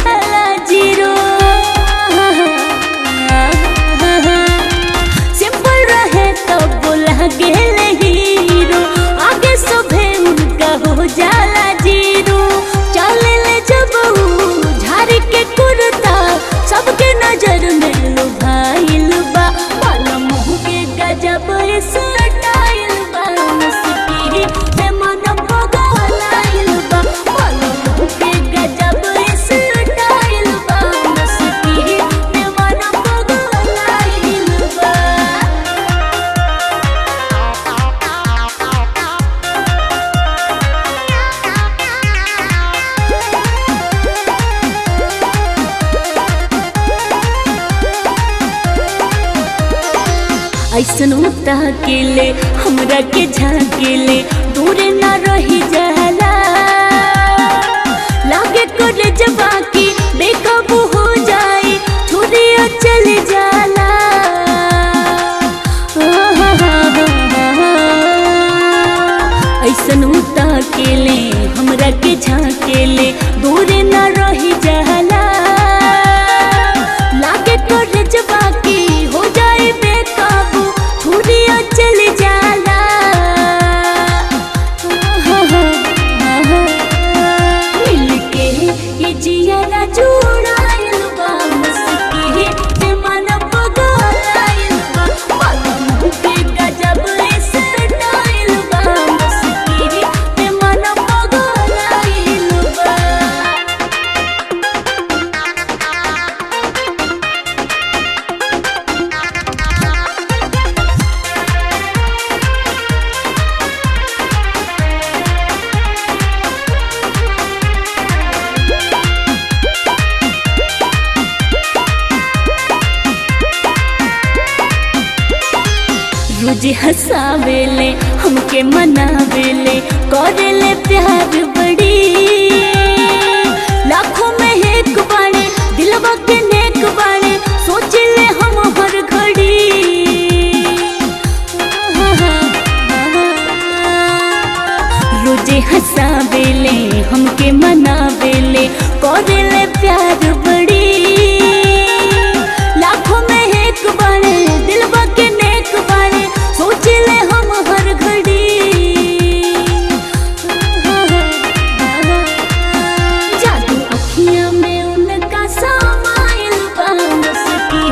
जाला zero. Simple रहे तो बोला गेले हीरो, आगे सुबह उनका हो जाला जीरो। चले ले जब झाड़ के कुर्ता सबके नजर में लुभाइल बा, माला मुँह के गजब स्टाइल बा, मुस्की में मन पगलाइल बा, माला मुँह के गजब स्टाइल बा, मुस्की में मन पगलाइल बा। ऐसन उता के ले हमरा के झाकेले, दूर ना रही जाला, लागे करे जबा की बेकाबू हो जाए, छुरिया चल जाला। ऐसन उता के ले हमरा के झाकेले, दूर ना रही जाला, लागे करे जबा की हो जाए बेकाबू, छुरिया चल जाला। मिलके ये जिया जुड़ाइल बा, मुस्की में मन पगलाइल बा, माला मुँह के गजब स्टाइल बा, मुस्की में मन पगलाइल बा। रोज हंसावेले हमके मनावेले, करेले प्यार बड़ी, लाखों में एक बाणे दिलवा के नेक बाणे, सोचले हम हर घड़ी। रोज हंसावेले हमके मनावेले, करेले प्यार बड़ी, लाखों में एक बाणे दिलवा के नेक बाणे, सोचले हम हर घड़ी। जादू अखियाँ में उनका समाइल बा, मुस्की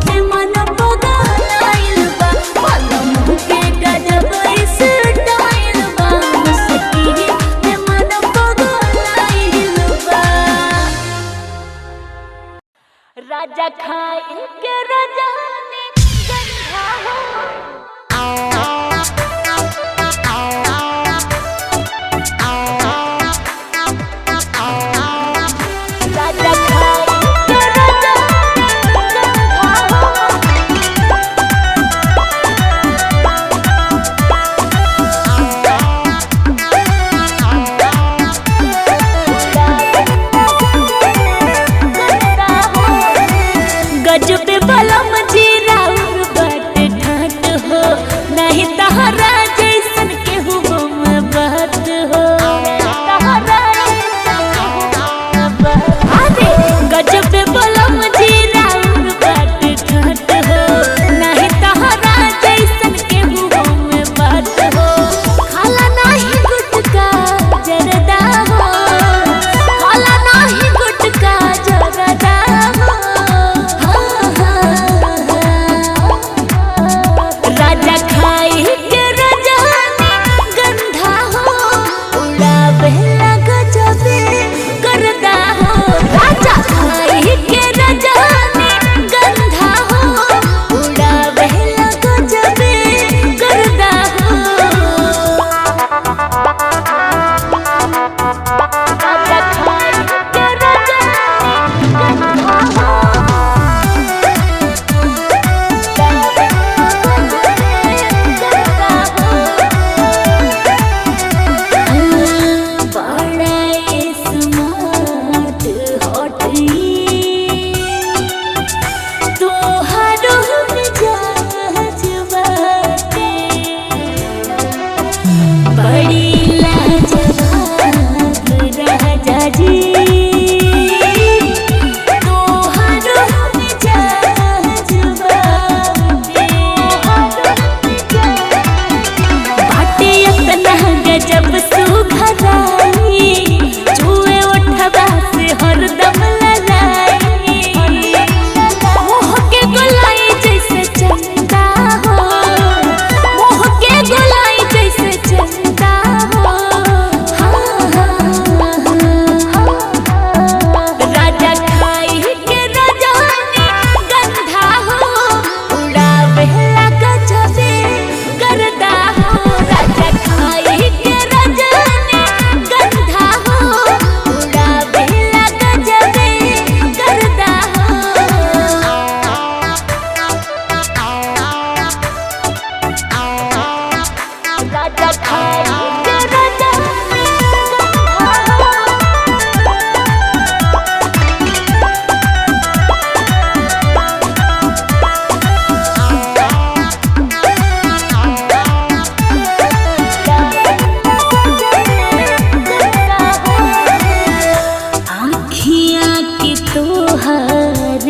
में मन पगलाइल बा, माला मुँह के गजब स्टाइल बा, मुस्की में मन पगलाइल बा। राजा खाए के राजा ने गंधा हो, राजा खाए के राजा ने गंधा हो। गजब बलम जीरा बट ठाट हो, नहीं तहरा जैसन केहू में बात हो। अरे गजब बलम जीरा बट ठाट हो, नहीं तहरा जैसन केहू में बात हो। खाला नहीं गुटका जरदा हो, खाला नहीं गुटका जरदा हो। राजा खाई के राजा ने गंधा हो, उड़ावेला गजबे करदा हो। राजा खाई के राजा ने गंधा हो, उड़ावेला गजबे करदा हो। राजा खाई के राजा ने गंधा हो, बड़ी लाजवाब राजा जी।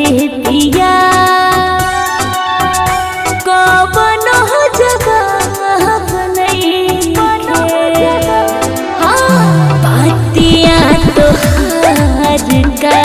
पिया कवन जवाब नइखे। हाँ, बतिया तोहार का